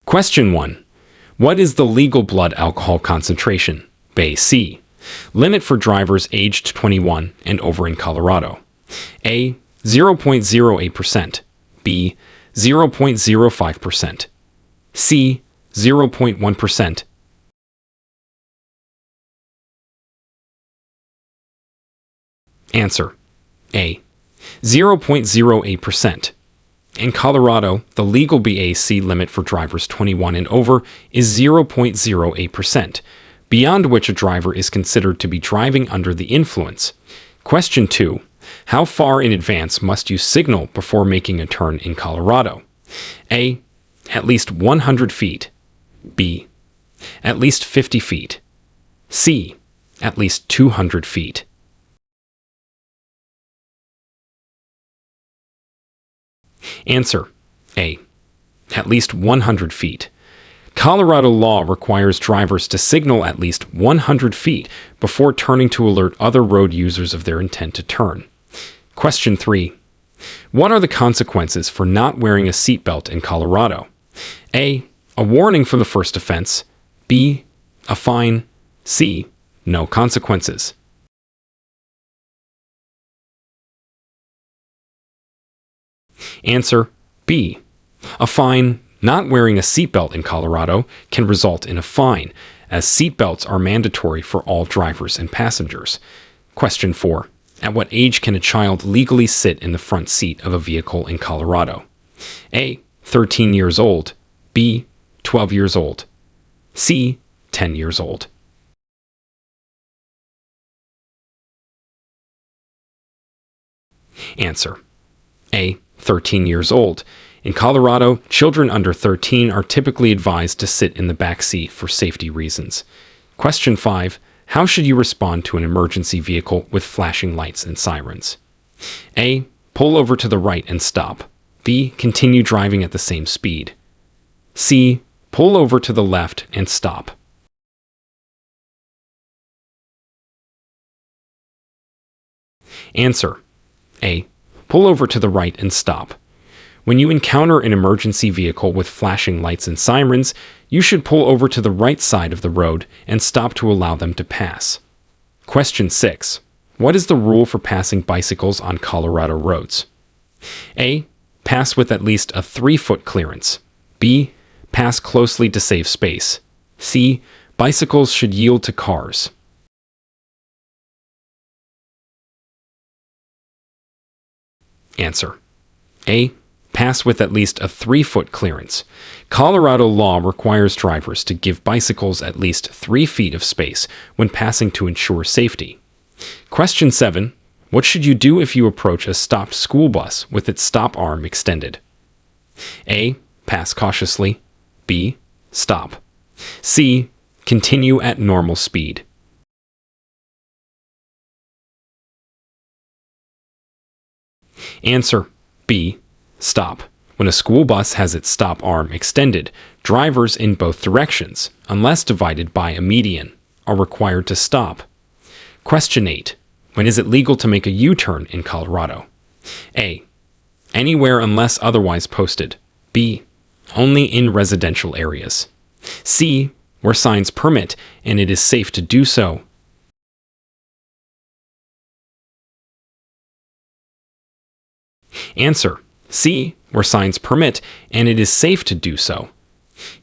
Question 1. What is the legal blood alcohol concentration, C, limit for drivers aged 21 and over in Colorado? A. 0.08%, B. 0.05%, C. 0.1%. Answer: A. 0.08%. In Colorado, the legal BAC limit for drivers 21 and over is 0.08%, beyond which a driver is considered to be driving under the influence. Question 2. How far in advance must you signal before making a turn in Colorado? A. At least 100 feet. B. At least 50 feet. C. At least 200 feet. Answer: A. At least 100 feet. Colorado law requires drivers to signal at least 100 feet before turning to alert other road users of their intent to turn. Question 3. What are the consequences for not wearing a seatbelt in Colorado? A. A warning for the first offense. B. A fine. C. No consequences. Answer: B. A fine. Not wearing a seatbelt in Colorado can result in a fine, as seatbelts are mandatory for all drivers and passengers. Question 4. At what age can a child legally sit in the front seat of a vehicle in Colorado? A. 13 years old. B. 12 years old. C. 10 years old. Answer: A. 13 years old. In Colorado, children under 13 are typically advised to sit in the back seat for safety reasons. Question 5. How should you respond to an emergency vehicle with flashing lights and sirens? A. Pull over to the right and stop. B. Continue driving at the same speed. C. Pull over to the left and stop. Answer: A. Pull over to the right and stop. When you encounter an emergency vehicle with flashing lights and sirens, you should pull over to the right side of the road and stop to allow them to pass. Question 6. What is the rule for passing bicycles on Colorado roads? A. Pass with at least a 3-foot clearance. B. Pass closely to save space. C. Bicycles should yield to cars. Answer: A. Pass with at least a 3-foot clearance. Colorado law requires drivers to give bicycles at least 3 feet of space when passing to ensure safety. Question 7. What should you do if you approach a stopped school bus with its stop arm extended? A. Pass cautiously. B. Stop. C. Continue at normal speed. Answer: B. Stop. When a school bus has its stop arm extended, drivers in both directions, unless divided by a median, are required to stop. Question 8. When is it legal to make a U-turn in Colorado? A. Anywhere unless otherwise posted. B. Only in residential areas. C. Where signs permit and it is safe to do so. Answer: C. Where signs permit and it is safe to do so.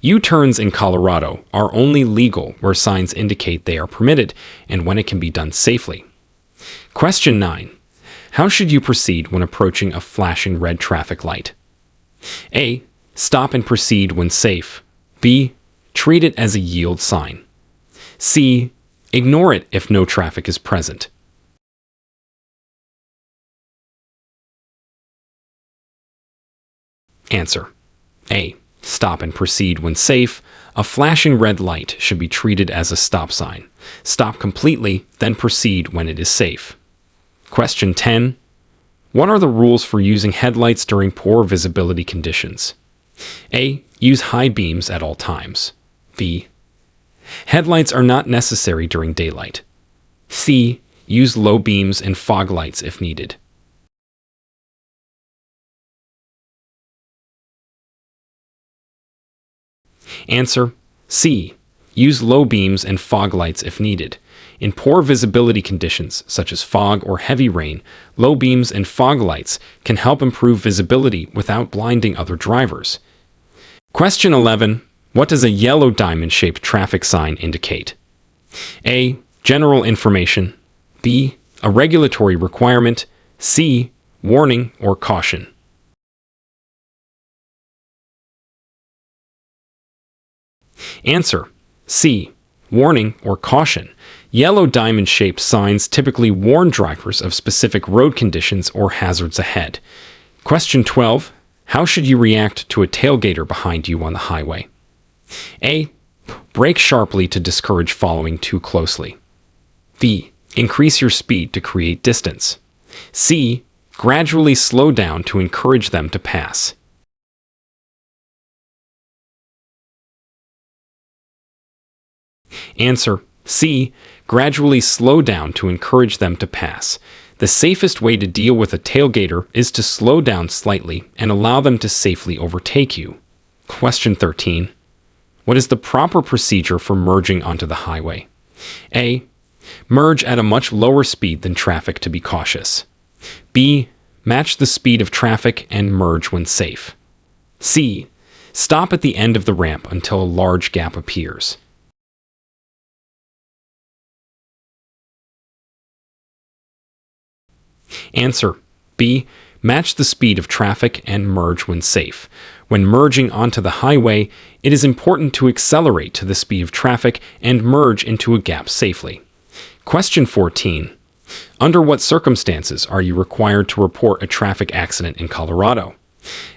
U-turns in Colorado are only legal where signs indicate they are permitted and when it can be done safely. Question 9. How should you proceed when approaching a flashing red traffic light? A. Stop and proceed when safe. B. Treat it as a yield sign. C. Ignore it if no traffic is present. Answer: A. Stop and proceed when safe. A flashing red light should be treated as a stop sign. Stop completely, then proceed when it is safe. Question 10. What are the rules for using headlights during poor visibility conditions? A. Use high beams at all times. B. Headlights are not necessary during daylight. C. Use low beams and fog lights if needed. Answer: C. Use low beams and fog lights if needed. In poor visibility conditions, such as fog or heavy rain, low beams and fog lights can help improve visibility without blinding other drivers. Question 11. What does a yellow diamond-shaped traffic sign indicate? A. General information. B. A regulatory requirement. C. Warning or caution. Answer: C. Warning or caution. Yellow diamond-shaped signs typically warn drivers of specific road conditions or hazards ahead. Question 12. How should you react to a tailgater behind you on the highway? A. Brake sharply to discourage following too closely. B. Increase your speed to create distance. C. Gradually slow down to encourage them to pass. Answer: C. Gradually slow down to encourage them to pass. The safest way to deal with a tailgater is to slow down slightly and allow them to safely overtake you. Question 13. What is the proper procedure for merging onto the highway? A. Merge at a much lower speed than traffic to be cautious. B. Match the speed of traffic and merge when safe. C. Stop at the end of the ramp until a large gap appears. Answer: B. Match the speed of traffic and merge when safe. When merging onto the highway, it is important to accelerate to the speed of traffic and merge into a gap safely. Question 14. Under what circumstances are you required to report a traffic accident in Colorado?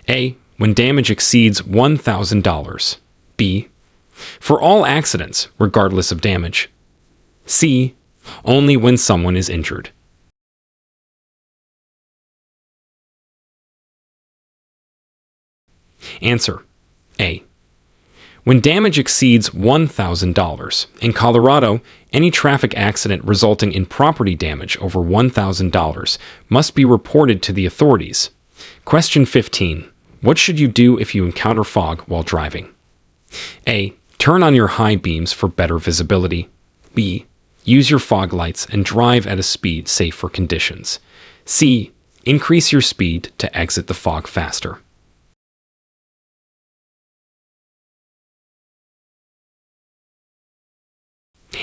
A. When damage exceeds $1,000. B. For all accidents, regardless of damage. C. Only when someone is injured. Answer: A. When damage exceeds $1,000. In Colorado, any traffic accident resulting in property damage over $1,000 must be reported to the authorities. Question 15. What should you do if you encounter fog while driving? A. Turn on your high beams for better visibility. B. Use your fog lights and drive at a speed safe for conditions. C. Increase your speed to exit the fog faster.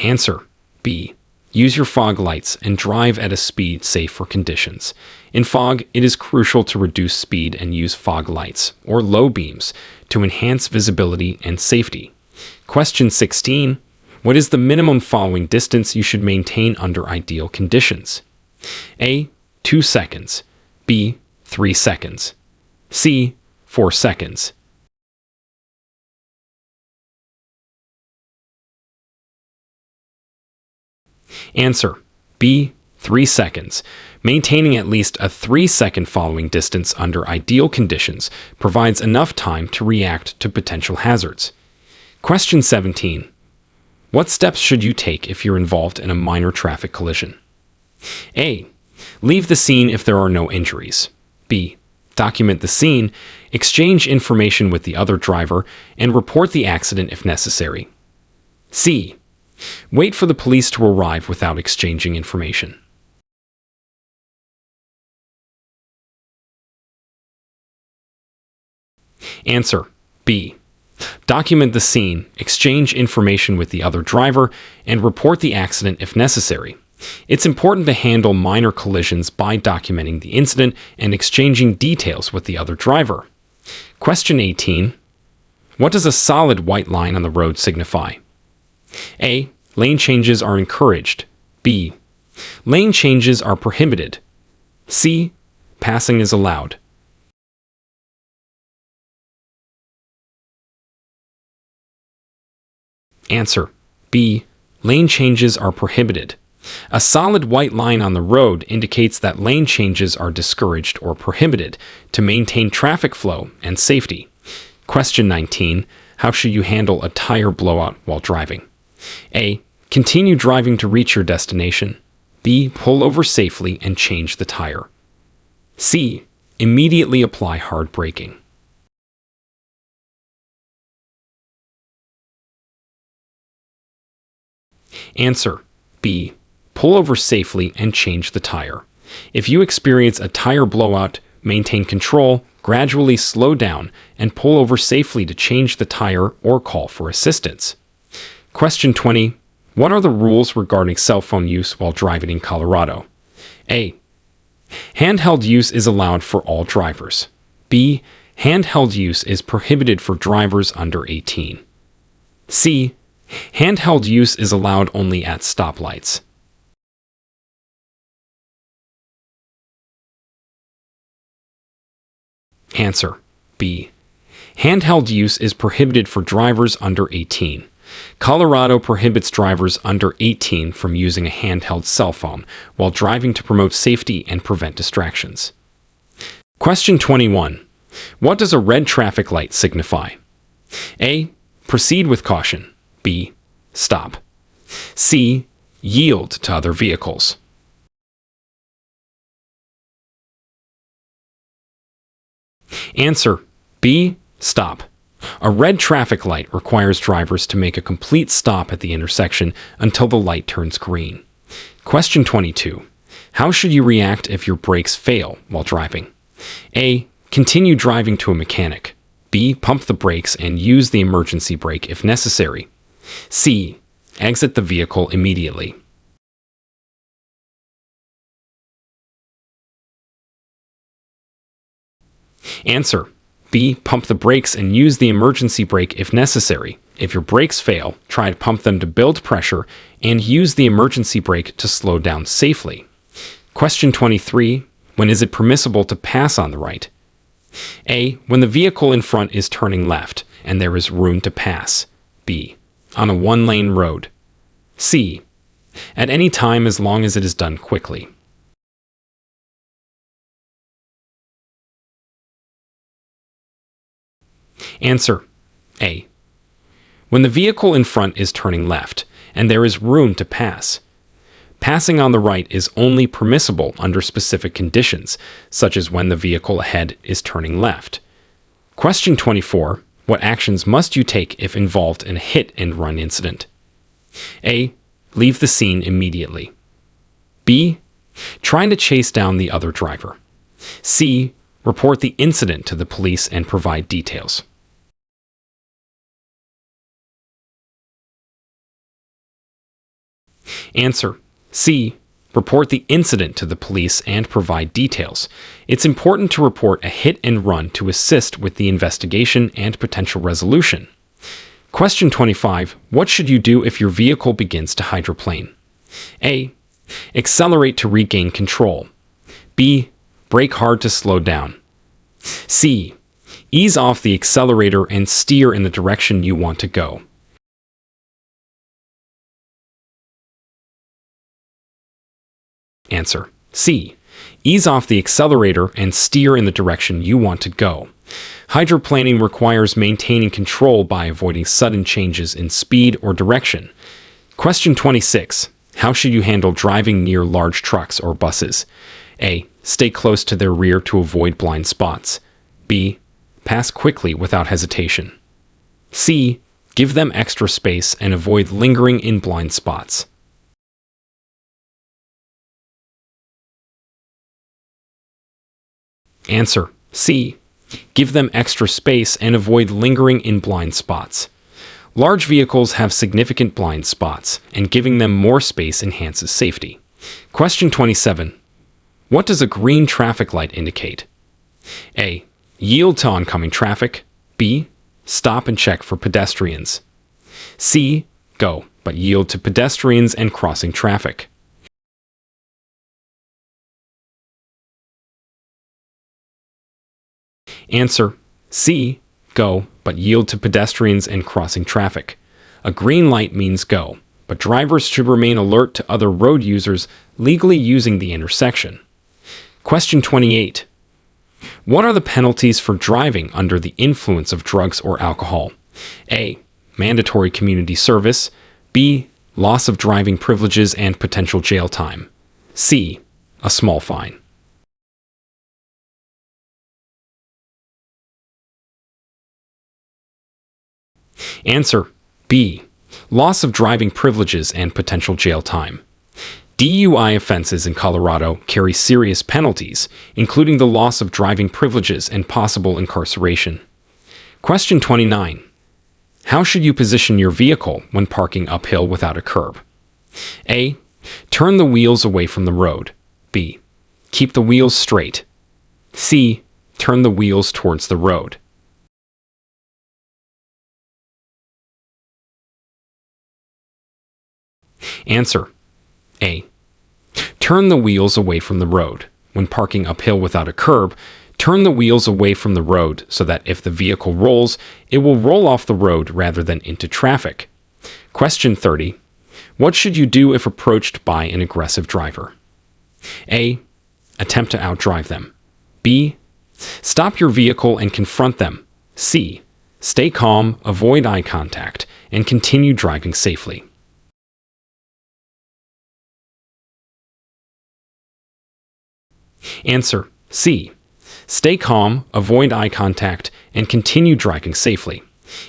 Answer: B. Use your fog lights and drive at a speed safe for conditions. In fog, it is crucial to reduce speed and use fog lights, or low beams, to enhance visibility and safety. Question 16. What is the minimum following distance you should maintain under ideal conditions? A. 2 seconds. B. 3 seconds. C. 4 seconds. Answer: B. 3 seconds. Maintaining at least a 3-second following distance under ideal conditions provides enough time to react to potential hazards. Question 17. What steps should you take if you're involved in a minor traffic collision? A. Leave the scene if there are no injuries. B. Document the scene, exchange information with the other driver, and report the accident if necessary. C. Wait for the police to arrive without exchanging information. Answer: B. Document the scene, exchange information with the other driver, and report the accident if necessary. It's important to handle minor collisions by documenting the incident and exchanging details with the other driver. Question 18. What does a solid white line on the road signify? A. Lane changes are encouraged. B. Lane changes are prohibited. C. Passing is allowed. Answer: B. Lane changes are prohibited. A solid white line on the road indicates that lane changes are discouraged or prohibited to maintain traffic flow and safety. Question 19. How should you handle a tire blowout while driving? A. Continue driving to reach your destination. B. Pull over safely and change the tire. C. Immediately apply hard braking. Answer B. Pull over safely and change the tire. If you experience a tire blowout, maintain control, gradually slow down, and pull over safely to change the tire or call for assistance. Question 20. What are the rules regarding cell phone use while driving in Colorado? A. Handheld use is allowed for all drivers. B. Handheld use is prohibited for drivers under 18. C. Handheld use is allowed only at stoplights. Answer B. Handheld use is prohibited for drivers under 18. Colorado prohibits drivers under 18 from using a handheld cell phone while driving to promote safety and prevent distractions. Question 21. What does a red traffic light signify? A. Proceed with caution. B. Stop. C. Yield to other vehicles. Answer B. Stop. A red traffic light requires drivers to make a complete stop at the intersection until the light turns green. Question 22. How should you react if your brakes fail while driving? A. Continue driving to a mechanic. B. Pump the brakes and use the emergency brake if necessary. C. Exit the vehicle immediately. Answer B. Pump the brakes and use the emergency brake if necessary. If your brakes fail, try to pump them to build pressure and use the emergency brake to slow down safely. Question 23. When is it permissible to pass on the right? A. When the vehicle in front is turning left and there is room to pass. B. On a one-lane road. C. At any time as long as it is done quickly. Answer A. When the vehicle in front is turning left and there is room to pass. Passing on the right is only permissible under specific conditions, such as when the vehicle ahead is turning left. Question 24. What actions must you take if involved in a hit-and-run incident? A. Leave the scene immediately. B. Try to chase down the other driver. C. Report the incident to the police and provide details. Answer C. Report the incident to the police and provide details. It's important to report a hit and run to assist with the investigation and potential resolution. Question 25. What should you do if your vehicle begins to hydroplane? A. Accelerate to regain control. B. Brake hard to slow down. C. Ease off the accelerator and steer in the direction you want to go. Answer C. Ease off the accelerator and steer in the direction you want to go. Hydroplaning requires maintaining control by avoiding sudden changes in speed or direction. Question 26. How should you handle driving near large trucks or buses? A. Stay close to their rear to avoid blind spots. B. Pass quickly without hesitation. C. Give them extra space and avoid lingering in blind spots. Answer C. Give them extra space and avoid lingering in blind spots. Large vehicles have significant blind spots, and giving them more space enhances safety. Question 27. What does a green traffic light indicate? A. Yield to oncoming traffic. B. Stop and check for pedestrians. C. Go, but yield to pedestrians and crossing traffic. Answer C. Go, but yield to pedestrians and crossing traffic. A green light means go, but drivers should remain alert to other road users legally using the intersection. Question 28. What are the penalties for driving under the influence of drugs or alcohol? A. Mandatory community service. B. Loss of driving privileges and potential jail time. C. A small fine. Answer B. Loss of driving privileges and potential jail time. DUI offenses in Colorado carry serious penalties, including the loss of driving privileges and possible incarceration. Question 29. How should you position your vehicle when parking uphill without a curb? A. Turn the wheels away from the road. B. Keep the wheels straight. C. Turn the wheels towards the road. Answer. A. Turn the wheels away from the road. When parking uphill without a curb, turn the wheels away from the road so that if the vehicle rolls, it will roll off the road rather than into traffic. Question 30. What should you do if approached by an aggressive driver? A. Attempt to outdrive them. B. Stop your vehicle and confront them. C. Stay calm, avoid eye contact, and continue driving safely. Answer. C. Stay calm, avoid eye contact, and continue driving safely.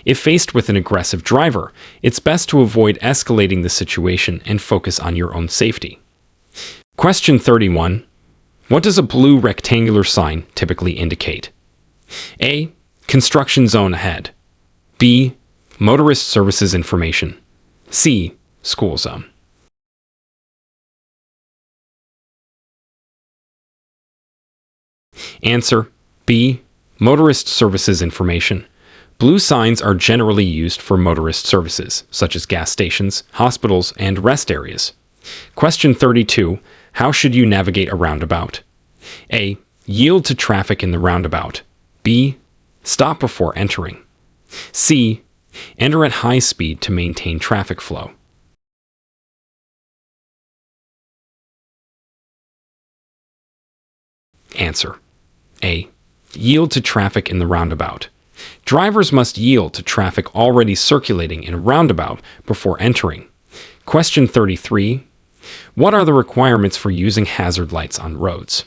If faced with an aggressive driver, it's best to avoid escalating the situation and focus on your own safety. Question 31. What does a blue rectangular sign typically indicate? A. Construction zone ahead. B. Motorist services information. C. School zone. Answer. B. Motorist services information. Blue signs are generally used for motorist services, such as gas stations, hospitals, and rest areas. Question 32. How should you navigate a roundabout? A. Yield to traffic in the roundabout. B. Stop before entering. C. Enter at high speed to maintain traffic flow. Answer. A. Yield to traffic in the roundabout. Drivers must yield to traffic already circulating in a roundabout before entering. Question 33. What are the requirements for using hazard lights on roads?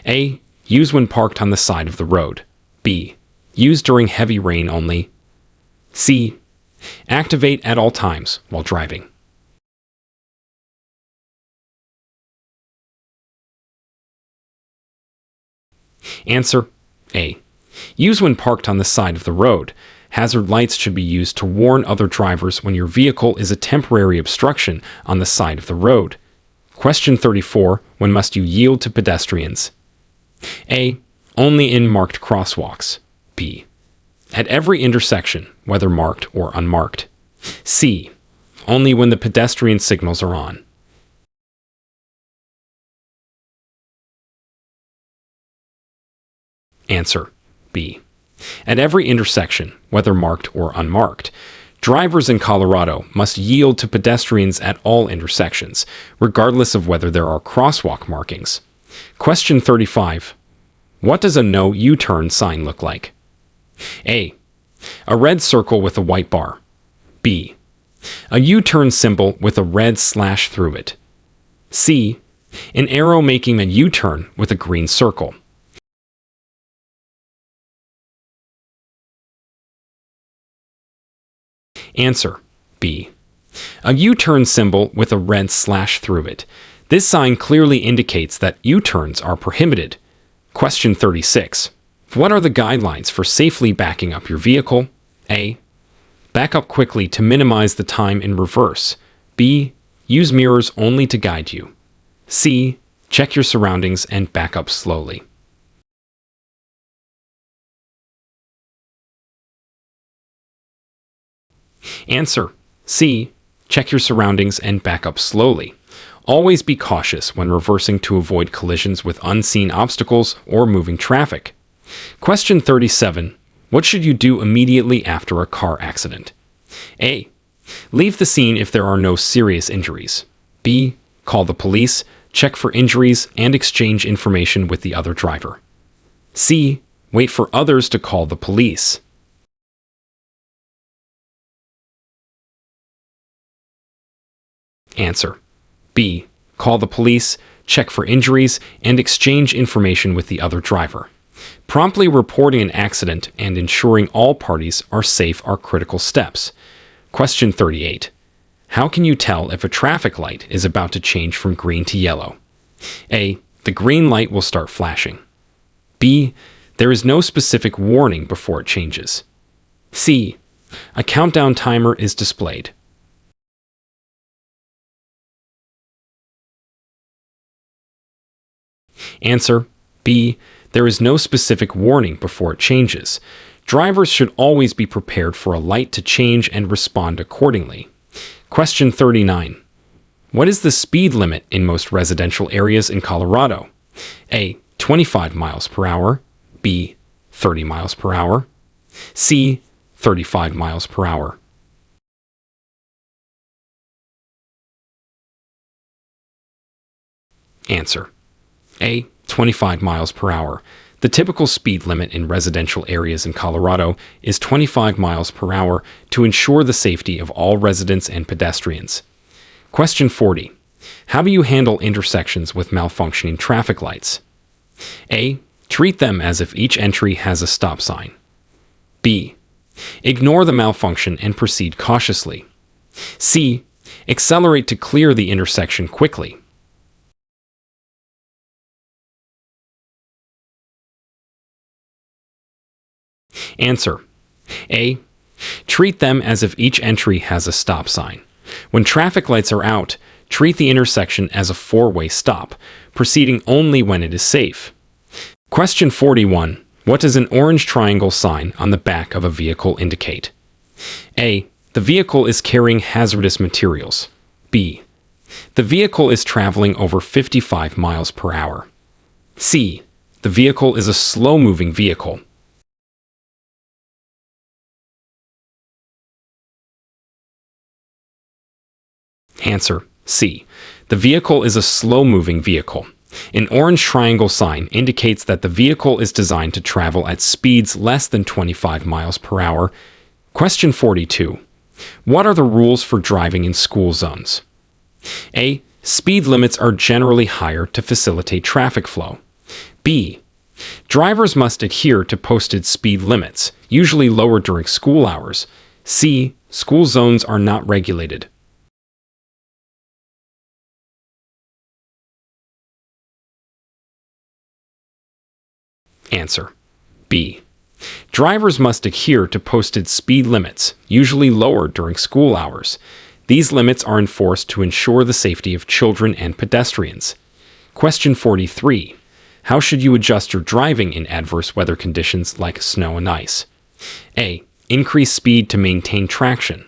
A. Use when parked on the side of the road. B. Use during heavy rain only. C. Activate at all times while driving. Answer. A. Use when parked on the side of the road. Hazard lights should be used to warn other drivers when your vehicle is a temporary obstruction on the side of the road. Question 34. When must you yield to pedestrians? A. Only in marked crosswalks. B. At every intersection, whether marked or unmarked. C. Only when the pedestrian signals are on. Answer. B. At every intersection, whether marked or unmarked. Drivers in Colorado must yield to pedestrians at all intersections, regardless of whether there are crosswalk markings. Question 35. What does a no U-turn sign look like? A. A red circle with a white bar. B. A U-turn symbol with a red slash through it. C. An arrow making a U-turn with a green circle. Answer. B. A U-turn symbol with a red slash through it. This sign clearly indicates that U-turns are prohibited. Question 36. What are the guidelines for safely backing up your vehicle? A. Back up quickly to minimize the time in reverse. B. Use mirrors only to guide you. C. Check your surroundings and back up slowly. Answer. C. Check your surroundings and back up slowly. Always be cautious when reversing to avoid collisions with unseen obstacles or moving traffic. Question 37. What should you do immediately after a car accident? A. Leave the scene if there are no serious injuries. B. Call the police, check for injuries, and exchange information with the other driver. C. Wait for others to call the police. Answer. B. Call the police, check for injuries, and exchange information with the other driver. Promptly reporting an accident and ensuring all parties are safe are critical steps. Question 38. How can you tell if a traffic light is about to change from green to yellow? A. The green light will start flashing. B. There is no specific warning before it changes. C. A countdown timer is displayed. Answer: B. There is no specific warning before it changes. Drivers should always be prepared for a light to change and respond accordingly. Question 39. What is the speed limit in most residential areas in Colorado? A. 25 miles per hour. B. 30 miles per hour. C. 35 miles per hour. Answer: A. 25 miles per hour. The typical speed limit in residential areas in Colorado is 25 miles per hour to ensure the safety of all residents and pedestrians. Question 40. How do you handle intersections with malfunctioning traffic lights? A. Treat them as if each entry has a stop sign. B. Ignore the malfunction and proceed cautiously. C. Accelerate to clear the intersection quickly. Answer: A. Treat them as if each entry has a stop sign. When traffic lights are out, treat the intersection as a four-way stop, proceeding only when it is safe. Question 41. What does an orange triangle sign on the back of a vehicle indicate? A. The vehicle is carrying hazardous materials. B. The vehicle is traveling over 55 miles per hour. C. The vehicle is a slow-moving vehicle. Answer: C. The vehicle is a slow-moving vehicle. An orange triangle sign indicates that the vehicle is designed to travel at speeds less than 25 miles per hour. Question 42. What are the rules for driving in school zones? A. Speed limits are generally higher to facilitate traffic flow. B. Drivers must adhere to posted speed limits, usually lower during school hours. C. School zones are not regulated. Answer: B. Drivers must adhere to posted speed limits, usually lower during school hours. These limits are enforced to ensure the safety of children and pedestrians. Question 43. How should you adjust your driving in adverse weather conditions like snow and ice? A. Increase speed to maintain traction.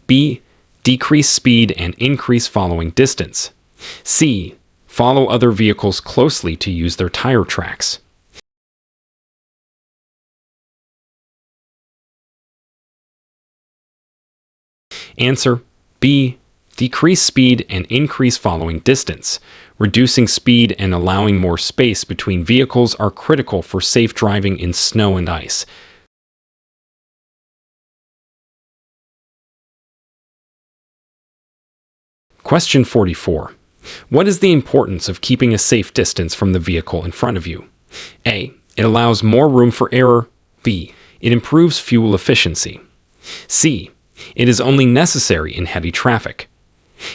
B. Decrease speed and increase following distance. C. Follow other vehicles closely to use their tire tracks. Answer: B. Decrease speed and increase following distance. Reducing speed and allowing more space between vehicles are critical for safe driving in snow and ice. Question 44. What is the importance of keeping a safe distance from the vehicle in front of you? A. It allows more room for error. B. It improves fuel efficiency. C. It is only necessary in heavy traffic.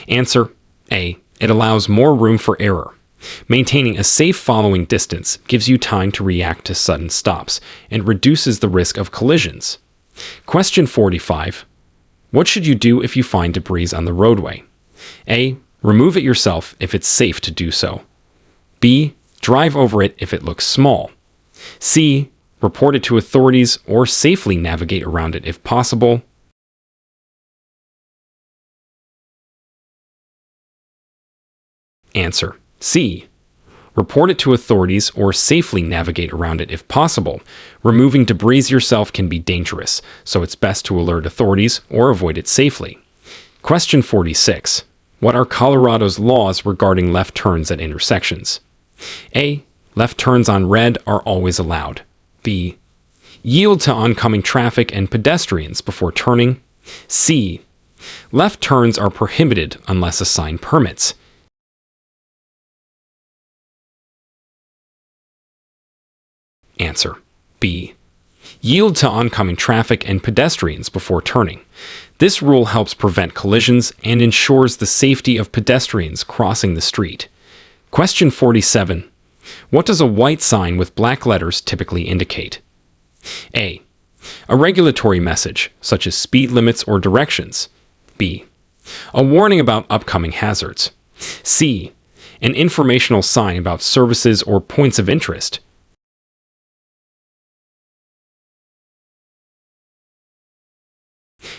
Answer: A. It allows more room for error. Maintaining a safe following distance gives you time to react to sudden stops and reduces the risk of collisions. Question 45. What should you do if you find debris on the roadway? A. Remove it yourself if it's safe to do so. B. Drive over it if it looks small. C. Report it to authorities or safely navigate around it if possible. Answer: C. Report it to authorities or safely navigate around it if possible. Removing debris yourself can be dangerous, so it's best to alert authorities or avoid it safely. Question 46. What are Colorado's laws regarding left turns at intersections? A. Left turns on red are always allowed. B. Yield to oncoming traffic and pedestrians before turning. C. Left turns are prohibited unless a sign permits. Answer: B. Yield to oncoming traffic and pedestrians before turning. This rule helps prevent collisions and ensures the safety of pedestrians crossing the street. Question 47. What does a white sign with black letters typically indicate? A. A regulatory message, such as speed limits or directions. B. A warning about upcoming hazards. C. An informational sign about services or points of interest.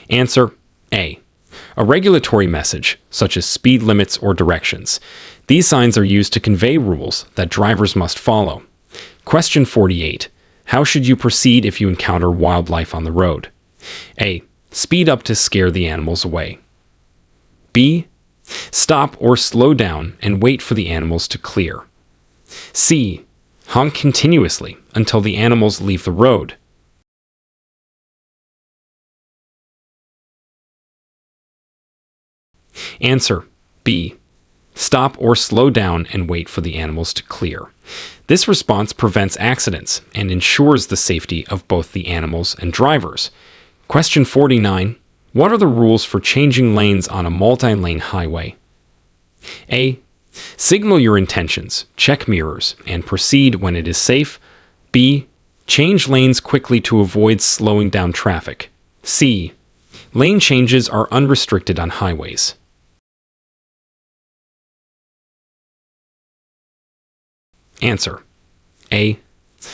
Answer A. A regulatory message, such as speed limits or directions. These signs are used to convey rules that drivers must follow. Question 48. How should you proceed if you encounter wildlife on the road? A. Speed up to scare the animals away. B. Stop or slow down and wait for the animals to clear. C. Honk continuously until the animals leave the road. Answer B. Stop or slow down and wait for the animals to clear. This response prevents accidents and ensures the safety of both the animals and drivers. Question 49. What are the rules for changing lanes on a multi-lane highway? A. Signal your intentions, check mirrors, and proceed when it is safe. B. Change lanes quickly to avoid slowing down traffic. C. Lane changes are unrestricted on highways. Answer A.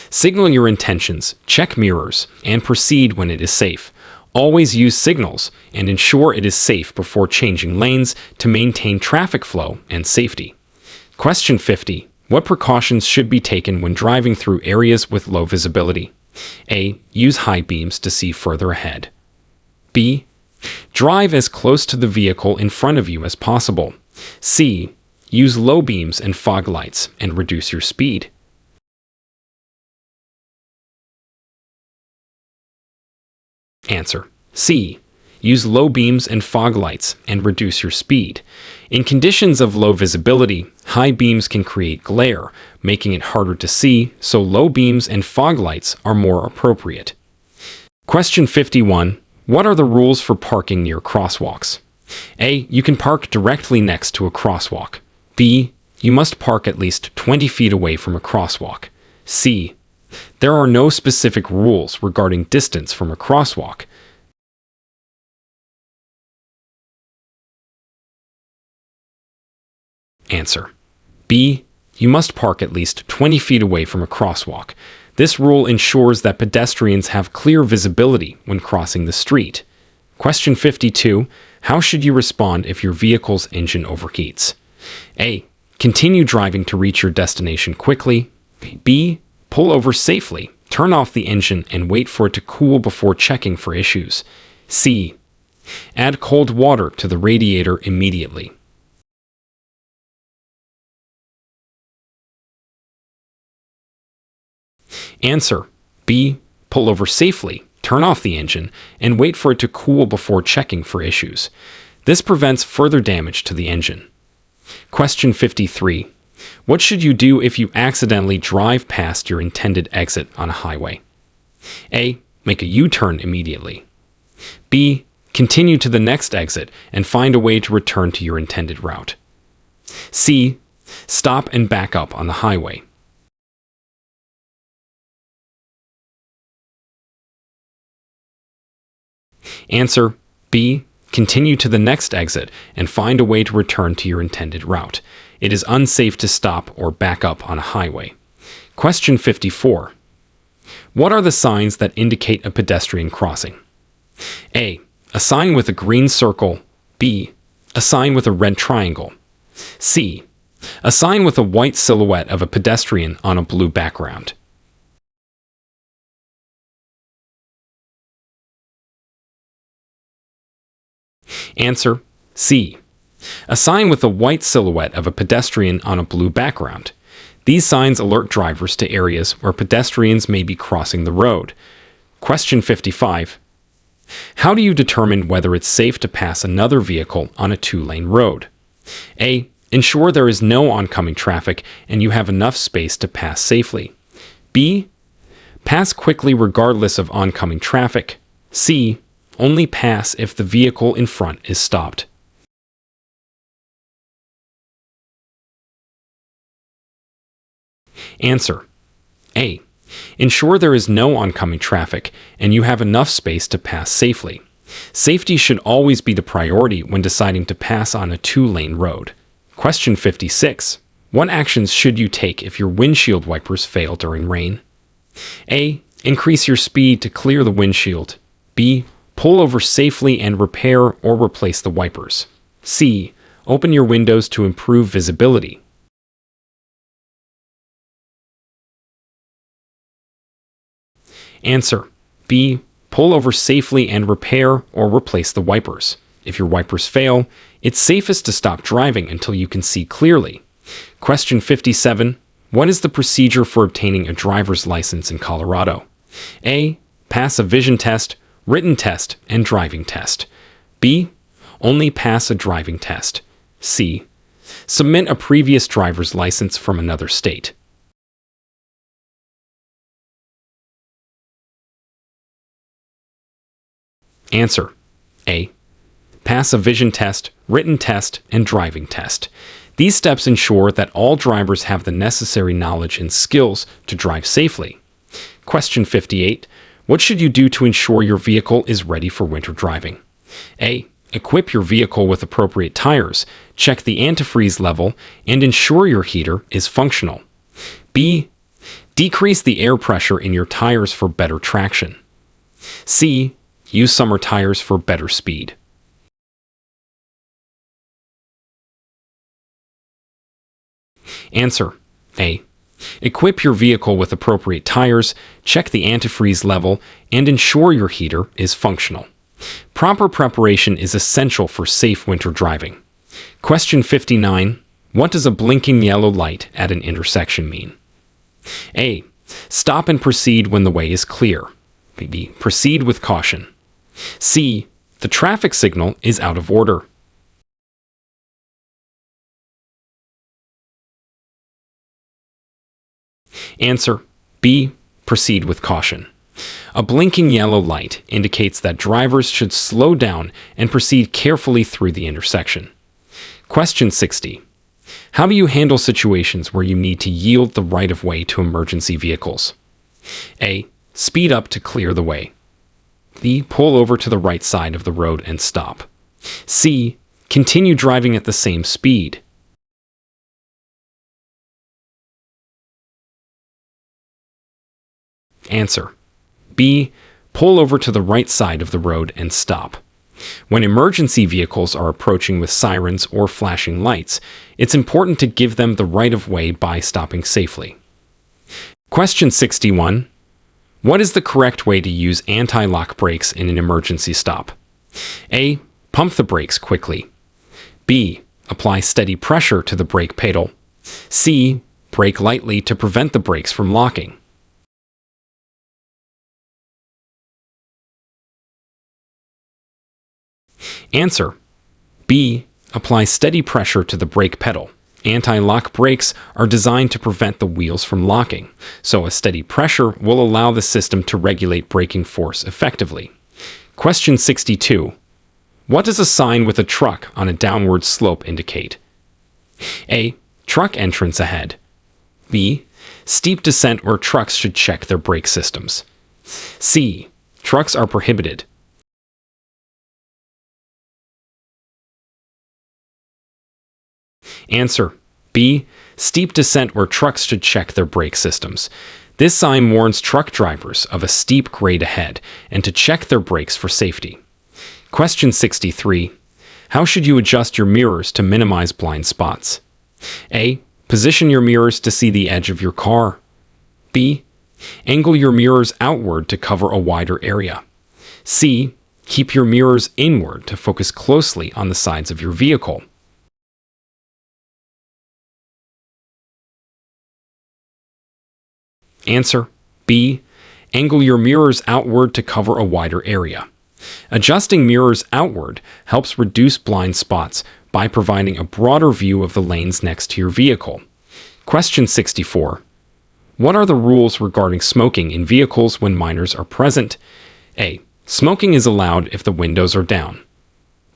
Signal your intentions, check mirrors, and proceed when it is safe. Always use signals and ensure it is safe before changing lanes to maintain traffic flow and safety. Question 50. What precautions should be taken when driving through areas with low visibility? A. Use high beams to see further ahead. B. Drive as close to the vehicle in front of you as possible. C. Use low beams and fog lights and reduce your speed. Answer C. Use low beams and fog lights and reduce your speed. In conditions of low visibility, high beams can create glare, making it harder to see, so low beams and fog lights are more appropriate. Question 51. What are the rules for parking near crosswalks? A. You can park directly next to a crosswalk. B. You must park at least 20 feet away from a crosswalk. C. There are no specific rules regarding distance from a crosswalk. Answer B. You must park at least 20 feet away from a crosswalk. This rule ensures that pedestrians have clear visibility when crossing the street. Question 52. How should you respond if your vehicle's engine overheats? A. Continue driving to reach your destination quickly. B. Pull over safely, turn off the engine, and wait for it to cool before checking for issues. C. Add cold water to the radiator immediately. Answer B. Pull over safely, turn off the engine, and wait for it to cool before checking for issues. This prevents further damage to the engine. Question 53. What should you do if you accidentally drive past your intended exit on a highway? A. Make a U-turn immediately. B. Continue to the next exit and find a way to return to your intended route. C. Stop and back up on the highway. Answer B. Continue to the next exit and find a way to return to your intended route. It is unsafe to stop or back up on a highway. Question 54. What are the signs that indicate a pedestrian crossing? A. A sign with a green circle. B. A sign with a red triangle. C. A sign with a white silhouette of a pedestrian on a blue background. Answer C. A sign with a white silhouette of a pedestrian on a blue background. These signs alert drivers to areas where pedestrians may be crossing the road. Question 55. How do you determine whether it's safe to pass another vehicle on a two-lane road? A. Ensure there is no oncoming traffic and you have enough space to pass safely. B. Pass quickly regardless of oncoming traffic. C. Only pass if the vehicle in front is stopped. Answer: A. Ensure there is no oncoming traffic and you have enough space to pass safely. Safety should always be the priority when deciding to pass on a two-lane road. Question 56. What actions should you take if your windshield wipers fail during rain? A. Increase your speed to clear the windshield. B. Pull over safely and repair or replace the wipers. C. Open your windows to improve visibility. Answer: B. Pull over safely and repair or replace the wipers. If your wipers fail, it's safest to stop driving until you can see clearly. Question 57. What is the procedure for obtaining a driver's license in Colorado? A. Pass a vision test, written test, and driving test. B. Only pass a driving test. C. Submit a previous driver's license from another state. Answer: A. Pass a vision test, written test, and driving test. These steps ensure that all drivers have the necessary knowledge and skills to drive safely. Question 58. What should you do to ensure your vehicle is ready for winter driving? A. Equip your vehicle with appropriate tires, check the antifreeze level, and ensure your heater is functional. B. Decrease the air pressure in your tires for better traction. C. Use summer tires for better speed. Answer: A. Equip your vehicle with appropriate tires, check the antifreeze level, and ensure your heater is functional. Proper preparation is essential for safe winter driving. Question 59. What does a blinking yellow light at an intersection mean? A. Stop and proceed when the way is clear. B. Proceed with caution. C. The traffic signal is out of order. Answer: B. Proceed with caution. A blinking yellow light indicates that drivers should slow down and proceed carefully through the intersection. Question 60. How do you handle situations where you need to yield the right-of-way to emergency vehicles? A. Speed up to clear the way. B. Pull over to the right side of the road and stop. C. Continue driving at the same speed. Answer: B. Pull over to the right side of the road and stop. When emergency vehicles are approaching with sirens or flashing lights, it's important to give them the right-of-way by stopping safely. Question 61. What is the correct way to use anti-lock brakes in an emergency stop? A. Pump the brakes quickly. B. Apply steady pressure to the brake pedal. C. Brake lightly to prevent the brakes from locking. Answer: B. Apply steady pressure to the brake pedal. Anti-lock brakes are designed to prevent the wheels from locking, so a steady pressure will allow the system to regulate braking force effectively. Question 62. What does a sign with a truck on a downward slope indicate? A. Truck entrance ahead. B. Steep descent where trucks should check their brake systems. C. Trucks are prohibited. Answer: B. Steep descent where trucks should check their brake systems. This sign warns truck drivers of a steep grade ahead and to check their brakes for safety. Question 63. How should you adjust your mirrors to minimize blind spots? A. Position your mirrors to see the edge of your car. B. Angle your mirrors outward to cover a wider area. C. Keep your mirrors inward to focus closely on the sides of your vehicle. Answer: B. Angle your mirrors outward to cover a wider area. Adjusting mirrors outward helps reduce blind spots by providing a broader view of the lanes next to your vehicle. Question 64. What are the rules regarding smoking in vehicles when minors are present? A. Smoking is allowed if the windows are down.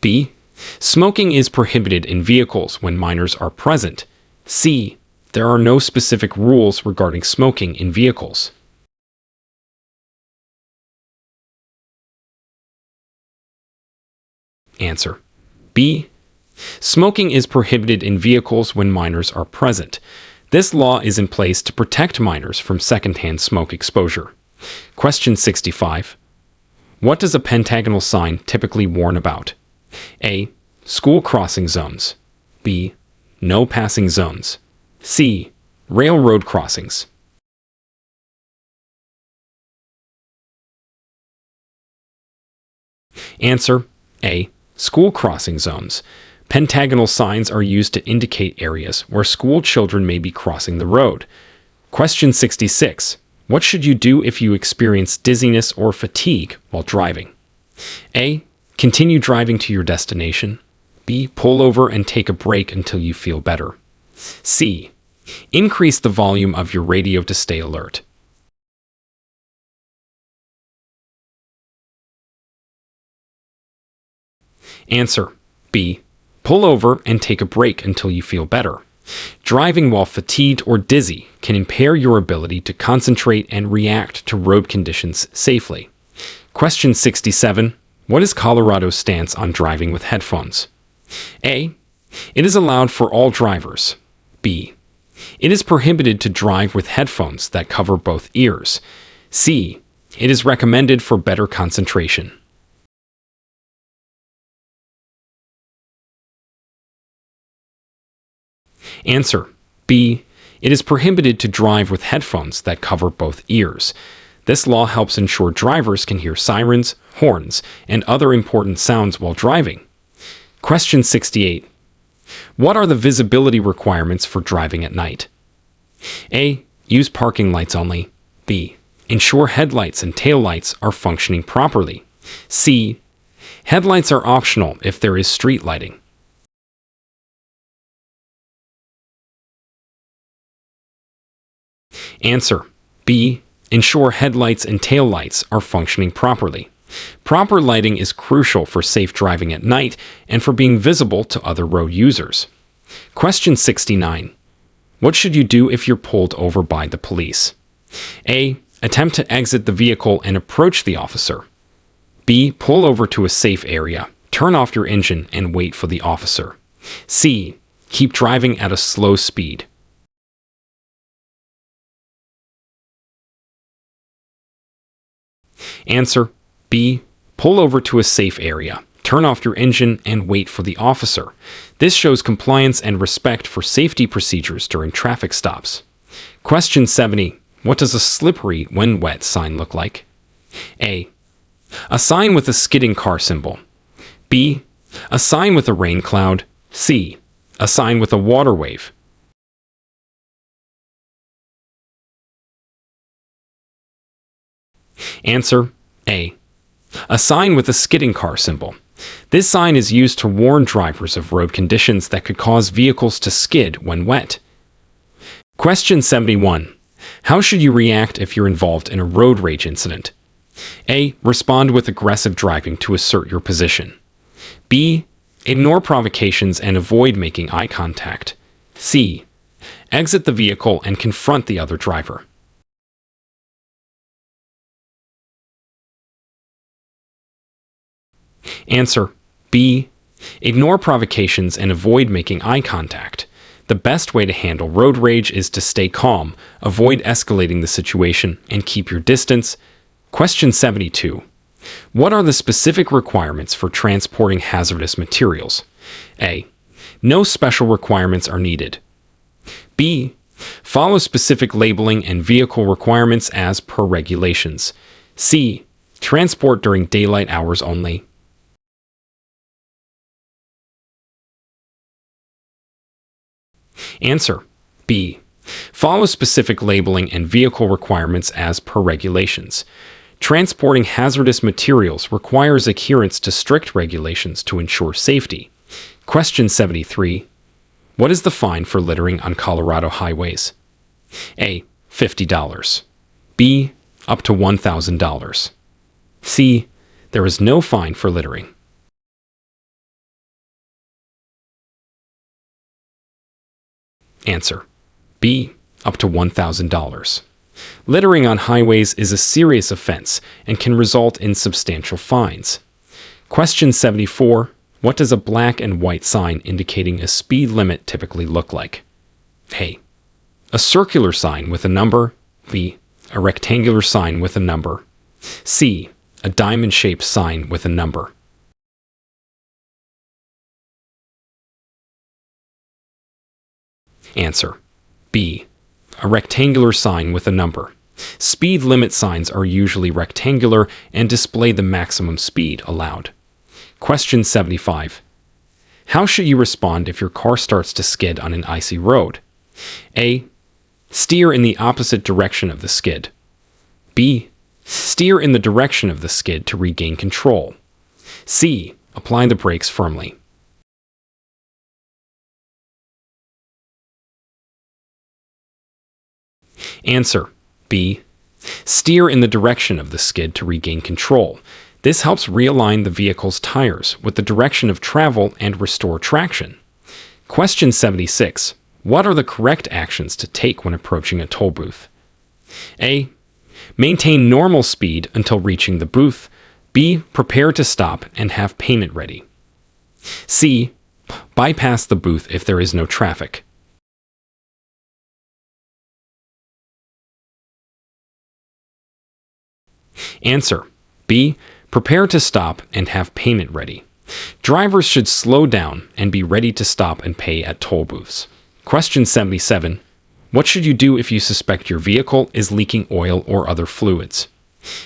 B. Smoking is prohibited in vehicles when minors are present. C. There are no specific rules regarding smoking in vehicles. Answer. B. Smoking is prohibited in vehicles when minors are present. This law is in place to protect minors from secondhand smoke exposure. Question 65. What does a pentagonal sign typically warn about? A. School crossing zones. B. No passing zones. C. Railroad crossings. Answer. A. School crossing zones. Pentagonal signs are used to indicate areas where school children may be crossing the road. Question 66. What should you do if you experience dizziness or fatigue while driving? A. Continue driving to your destination. B. Pull over and take a break until you feel better. C. Increase the volume of your radio to stay alert. Answer. B. Pull over and take a break until you feel better. Driving while fatigued or dizzy can impair your ability to concentrate and react to road conditions safely. Question 67. What is Colorado's stance on driving with headphones? A. It is allowed for all drivers. B. It is prohibited to drive with headphones that cover both ears. C. It is recommended for better concentration. Answer. B. It is prohibited to drive with headphones that cover both ears. This law helps ensure drivers can hear sirens, horns, and other important sounds while driving. Question 68. What are the visibility requirements for driving at night? A. Use parking lights only. B. Ensure headlights and taillights are functioning properly. C. Headlights are optional if there is street lighting. Answer. B. Ensure headlights and taillights are functioning properly. Proper lighting is crucial for safe driving at night and for being visible to other road users. Question 69. What should you do if you're pulled over by the police? A. Attempt to exit the vehicle and approach the officer. B. Pull over to a safe area, turn off your engine, and wait for the officer. C. Keep driving at a slow speed. Answer. B. Pull over to a safe area, turn off your engine, and wait for the officer. This shows compliance and respect for safety procedures during traffic stops. Question 70. What does a slippery when wet sign look like? A. A sign with a skidding car symbol. B. A sign with a rain cloud. C. A sign with a water wave. Answer. A. A sign with a skidding car symbol. This sign is used to warn drivers of road conditions that could cause vehicles to skid when wet. Question 71. How should you react if you're involved in a road rage incident? A. Respond with aggressive driving to assert your position. B. Ignore provocations and avoid making eye contact. C. Exit the vehicle and confront the other driver. Answer. B. Ignore provocations and avoid making eye contact. The best way to handle road rage is to stay calm, avoid escalating the situation, and keep your distance. Question 72. What are the specific requirements for transporting hazardous materials? A. No special requirements are needed. B. Follow specific labeling and vehicle requirements as per regulations. C. Transport during daylight hours only. Answer. B. Follow specific labeling and vehicle requirements as per regulations. Transporting hazardous materials requires adherence to strict regulations to ensure safety. Question 73. What is the fine for littering on Colorado highways? A. $50. B. Up to $1,000. C. There is no fine for littering. Answer: B. Up to $1,000. Littering on highways is a serious offense and can result in substantial fines. Question 74. What does a black and white sign indicating a speed limit typically look like? A. A circular sign with a number. B. A rectangular sign with a number. C. A diamond-shaped sign with a number. Answer: B. A rectangular sign with a number. Speed limit signs are usually rectangular and display the maximum speed allowed. Question 75. How should you respond if your car starts to skid on an icy road? A. Steer in the opposite direction of the skid. B. Steer in the direction of the skid to regain control. C. Apply the brakes firmly. Answer: B. Steer in the direction of the skid to regain control. This helps realign the vehicle's tires with the direction of travel and restore traction. Question 76. What are the correct actions to take when approaching a toll booth? A. Maintain normal speed until reaching the booth. B. Prepare to stop and have payment ready. C. Bypass the booth if there is no traffic. Answer: B. Prepare to stop and have payment ready. Drivers should slow down and be ready to stop and pay at toll booths. Question 77. What should you do if you suspect your vehicle is leaking oil or other fluids?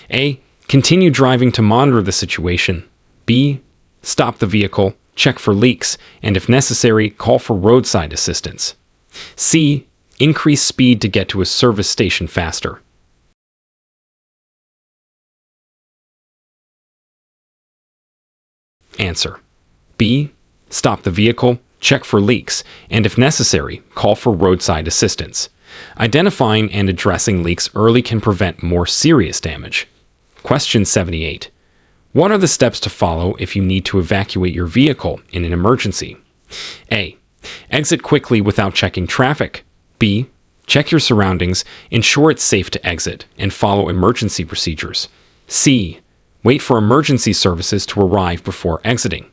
A. Continue driving to monitor the situation. B. Stop the vehicle, check for leaks, and if necessary, call for roadside assistance. C. Increase speed to get to a service station faster. Answer: B. Stop the vehicle, check for leaks, and if necessary, call for roadside assistance. Identifying and addressing leaks early can prevent more serious damage. Question 78. What are the steps to follow if you need to evacuate your vehicle in an emergency? A. Exit quickly without checking traffic. B. Check your surroundings, ensure it's safe to exit, and follow emergency procedures. C. Wait for emergency services to arrive before exiting.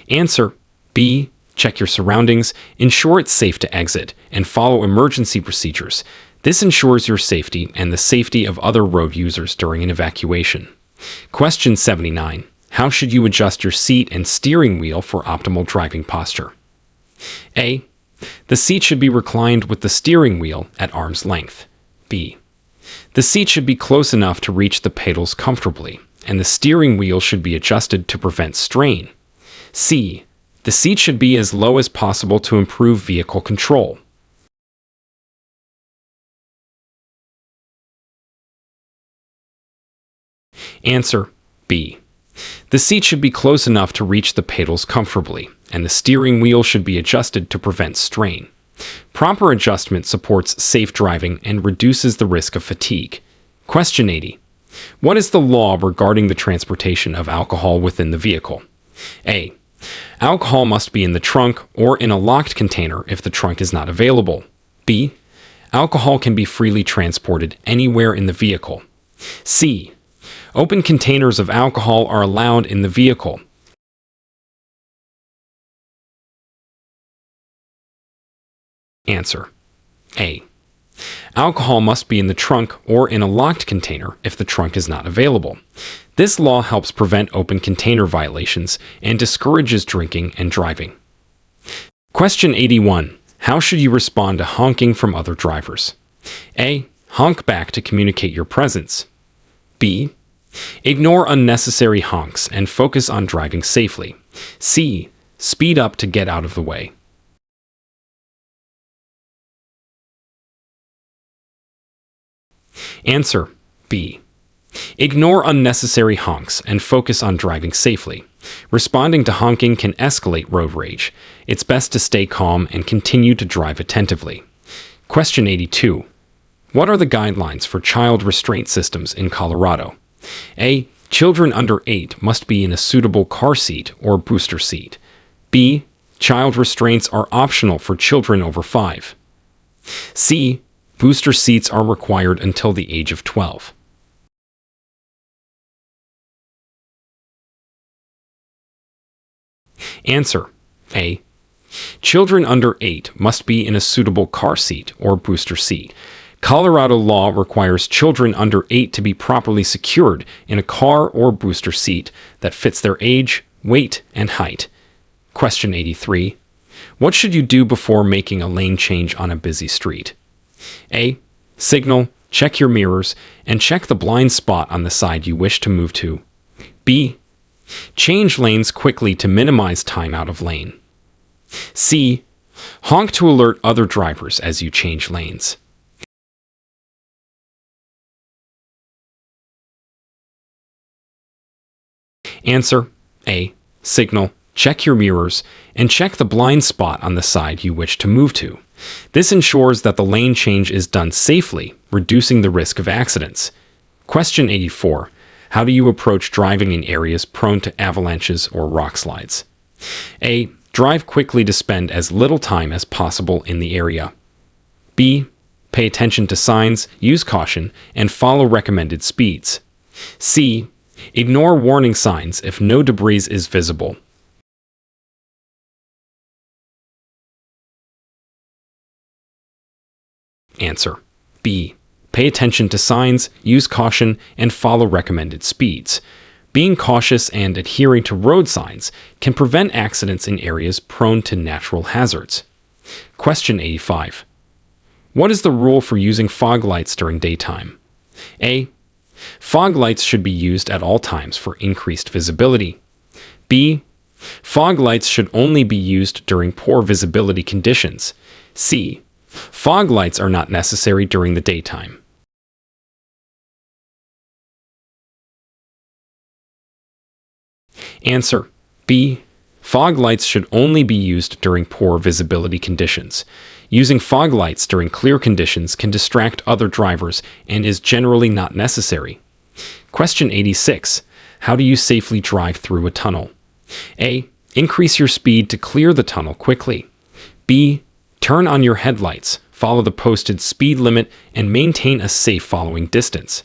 Answer: B. Check your surroundings, ensure it's safe to exit, and follow emergency procedures. This ensures your safety and the safety of other road users during an evacuation. Question 79. How should you adjust your seat and steering wheel for optimal driving posture? A. The seat should be reclined with the steering wheel at arm's length. B. The seat should be close enough to reach the pedals comfortably, and the steering wheel should be adjusted to prevent strain. C. The seat should be as low as possible to improve vehicle control. Answer: B. The seat should be close enough to reach the pedals comfortably, and the steering wheel should be adjusted to prevent strain. Proper adjustment supports safe driving and reduces the risk of fatigue. Question 80. What is the law regarding the transportation of alcohol within the vehicle? A. Alcohol must be in the trunk or in a locked container if the trunk is not available. B. Alcohol can be freely transported anywhere in the vehicle. C. Open containers of alcohol are allowed in the vehicle. Answer: A. Alcohol must be in the trunk or in a locked container if the trunk is not available. This law helps prevent open container violations and discourages drinking and driving. Question 81. How should you respond to honking from other drivers? A. Honk back to communicate your presence. B. Ignore unnecessary honks and focus on driving safely. C. Speed up to get out of the way. Answer: B. Ignore unnecessary honks and focus on driving safely. Responding to honking can escalate road rage. It's best to stay calm and continue to drive attentively. Question 82. What are the guidelines for child restraint systems in Colorado? A. Children under 8 must be in a suitable car seat or booster seat. B. Child restraints are optional for children over 5. C. Booster seats are required until the age of 12. Answer. A. Children under 8 must be in a suitable car seat or booster seat. Colorado law requires children under 8 to be properly secured in a car or booster seat that fits their age, weight, and height. Question 83. What should you do before making a lane change on a busy street? A. Signal, check your mirrors, and check the blind spot on the side you wish to move to. B. Change lanes quickly to minimize time out of lane. C. Honk to alert other drivers as you change lanes. Answer. A. Signal, check your mirrors, and check the blind spot on the side you wish to move to. This ensures that the lane change is done safely, reducing the risk of accidents. Question 84. How do you approach driving in areas prone to avalanches or rock slides? A. Drive quickly to spend as little time as possible in the area. B. Pay attention to signs, use caution, and follow recommended speeds. C. Ignore warning signs if no debris is visible. Answer. B. Pay attention to signs, use caution, and follow recommended speeds. Being cautious and adhering to road signs can prevent accidents in areas prone to natural hazards. Question 85. What is the rule for using fog lights during daytime? A. Fog lights should be used at all times for increased visibility. B. Fog lights should only be used during poor visibility conditions. C. Fog lights are not necessary during the daytime. Answer. B. Fog lights should only be used during poor visibility conditions. Using fog lights during clear conditions can distract other drivers and is generally not necessary. Question 86. How do you safely drive through a tunnel? A. Increase your speed to clear the tunnel quickly. B. Turn on your headlights, follow the posted speed limit, and maintain a safe following distance.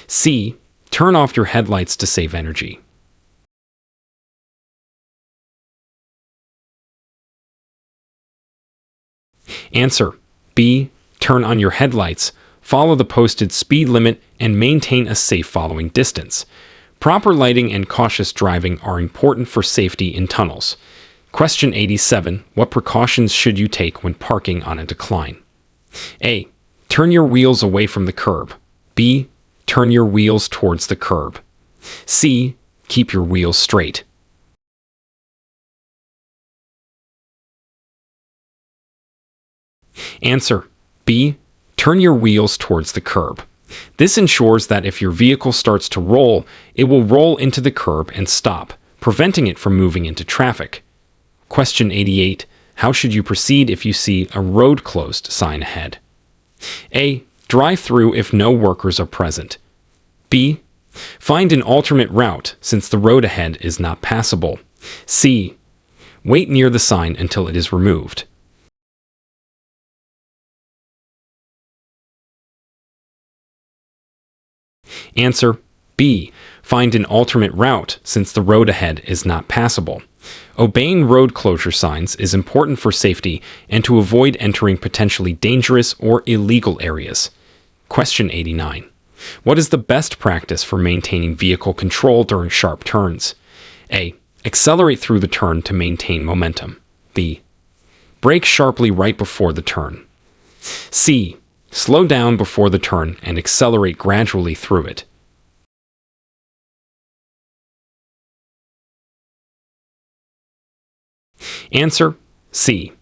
C. Turn off your headlights to save energy. Answer. B. Turn on your headlights, follow the posted speed limit, and maintain a safe following distance. Proper lighting and cautious driving are important for safety in tunnels. Question 87. What precautions should you take when parking on a decline? A. Turn your wheels away from the curb. B. Turn your wheels towards the curb. C. Keep your wheels straight. Answer. B. Turn your wheels towards the curb. This ensures that if your vehicle starts to roll, it will roll into the curb and stop, preventing it from moving into traffic. Question 88. How should you proceed if you see a road closed sign ahead? A. Drive through if no workers are present. B. Find an alternate route since the road ahead is not passable. C. Wait near the sign until it is removed. Answer. B. Find an alternate route since the road ahead is not passable. Obeying road closure signs is important for safety and to avoid entering potentially dangerous or illegal areas. Question 89. What is the best practice for maintaining vehicle control during sharp turns? A. Accelerate through the turn to maintain momentum. B. Brake sharply right before the turn. C. Slow down before the turn and accelerate gradually through it. Answer. C.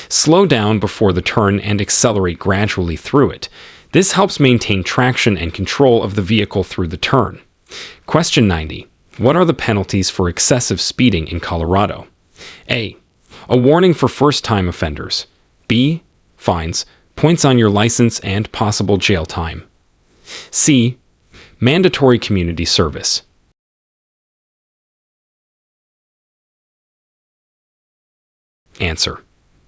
Slow down before the turn and accelerate gradually through it. This helps maintain traction and control of the vehicle through the turn. Question 90. What are the penalties for excessive speeding in Colorado? A. A warning for first-time offenders. B. Fines, points on your license and possible jail time. C. Mandatory community service. Answer: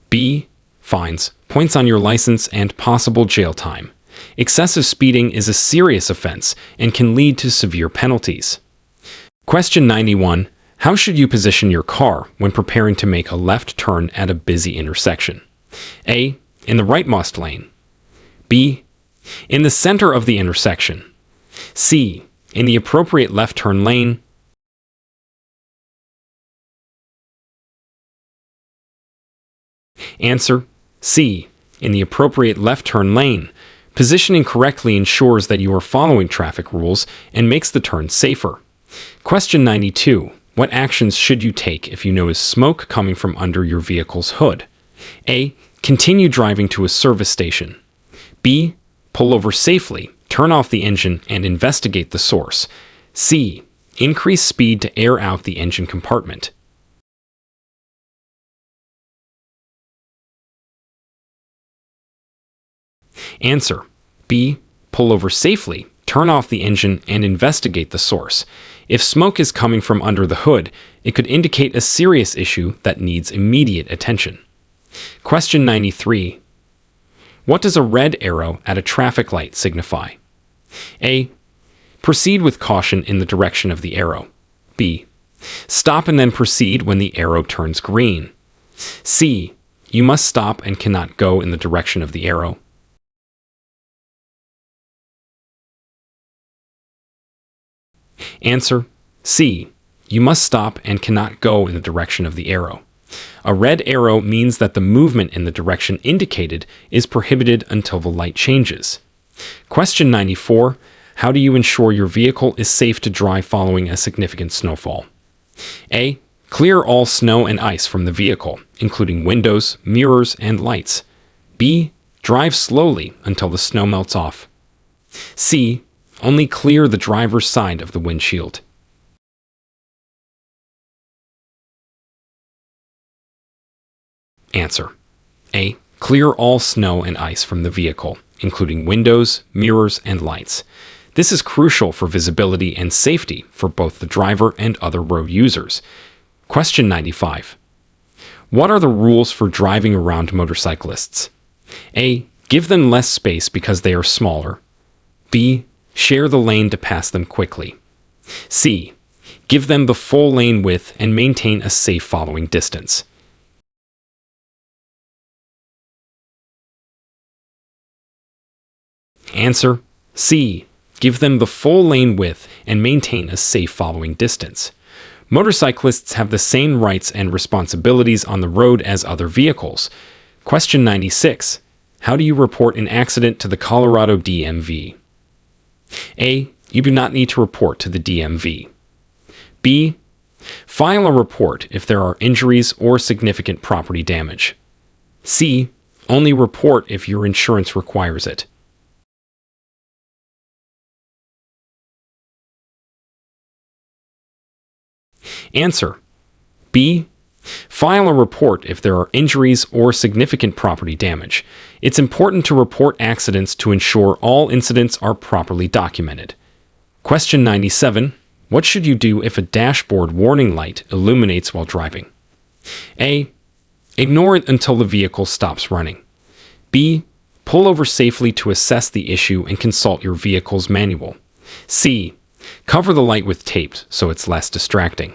B. Fines, points on your license, and possible jail time. Excessive speeding is a serious offense and can lead to severe penalties. Question 91. How should you position your car when preparing to make a left turn at a busy intersection? A. In the rightmost lane. B. In the center of the intersection. C. In the appropriate left turn lane. Answer: C. In the appropriate left turn lane. Positioning correctly ensures that you are following traffic rules and makes the turn safer. Question 92. What actions should you take if you notice smoke coming from under your vehicle's hood? A. Continue driving to a service station. B. Pull over safely, turn off the engine, and investigate the source. C. Increase speed to air out the engine compartment. Answer: B. Pull over safely, turn off the engine, and investigate the source. If smoke is coming from under the hood, it could indicate a serious issue that needs immediate attention. Question 93. What does a red arrow at a traffic light signify? A. Proceed with caution in the direction of the arrow. B. Stop and then proceed when the arrow turns green. C. You must stop and cannot go in the direction of the arrow. Answer: C. You must stop and cannot go in the direction of the arrow. A red arrow means that the movement in the direction indicated is prohibited until the light changes. Question 94. How do you ensure your vehicle is safe to drive following a significant snowfall? A. Clear all snow and ice from the vehicle, including windows, mirrors, and lights. B. Drive slowly until the snow melts off. C. Only clear the driver's side of the windshield. Answer: A. Clear all snow and ice from the vehicle, including windows, mirrors, and lights. This is crucial for visibility and safety for both the driver and other road users. Question 95. What are the rules for driving around motorcyclists? A. Give them less space because they are smaller. B. Share the lane to pass them quickly. C. Give them the full lane width and maintain a safe following distance. Answer: C. Give them the full lane width and maintain a safe following distance. Motorcyclists have the same rights and responsibilities on the road as other vehicles. Question 96. How do you report an accident to the Colorado DMV? A. You do not need to report to the DMV. B. File a report if there are injuries or significant property damage. C. Only report if your insurance requires it. Answer: B. File a report if there are injuries or significant property damage. It's important to report accidents to ensure all incidents are properly documented. Question 97. What should you do if a dashboard warning light illuminates while driving? A. Ignore it until the vehicle stops running. B. Pull over safely to assess the issue and consult your vehicle's manual. C. Cover the light with tape so it's less distracting.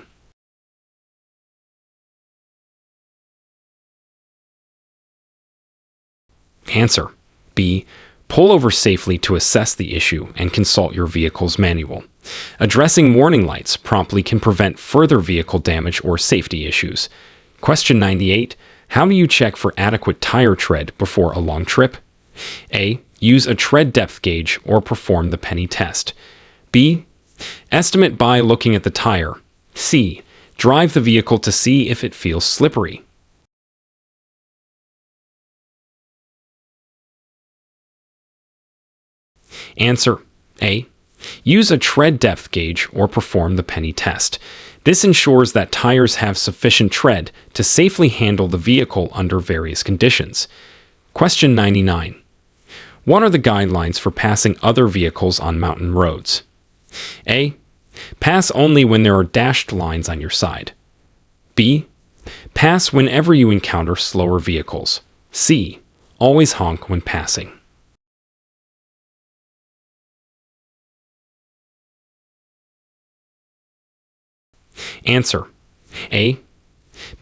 Answer: B. Pull over safely to assess the issue and consult your vehicle's manual. Addressing warning lights promptly can prevent further vehicle damage or safety issues. Question 98. How do you check for adequate tire tread before a long trip? A. Use a tread depth gauge or perform the penny test. B. Estimate by looking at the tire. C. Drive the vehicle to see if it feels slippery. Answer: A. Use a tread depth gauge or perform the penny test. This ensures that tires have sufficient tread to safely handle the vehicle under various conditions. Question 99. What are the guidelines for passing other vehicles on mountain roads? A. Pass only when there are dashed lines on your side. B. Pass whenever you encounter slower vehicles. C. Always honk when passing. Answer. A.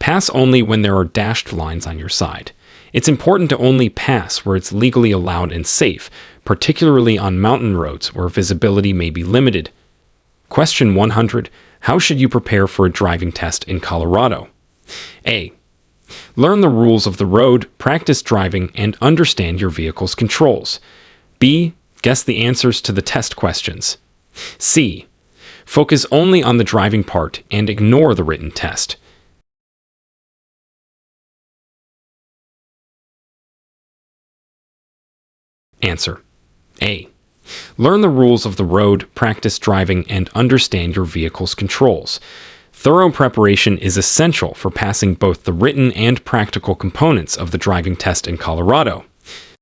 Pass only when there are dashed lines on your side. It's important to only pass where it's legally allowed and safe, particularly on mountain roads where visibility may be limited. Question 100. How should you prepare for a driving test in Colorado? A. Learn the rules of the road, practice driving, and understand your vehicle's controls. B. Guess the answers to the test questions. C. Focus only on the driving part and ignore the written test. Answer. A. Learn the rules of the road, practice driving, and understand your vehicle's controls. Thorough preparation is essential for passing both the written and practical components of the driving test in Colorado.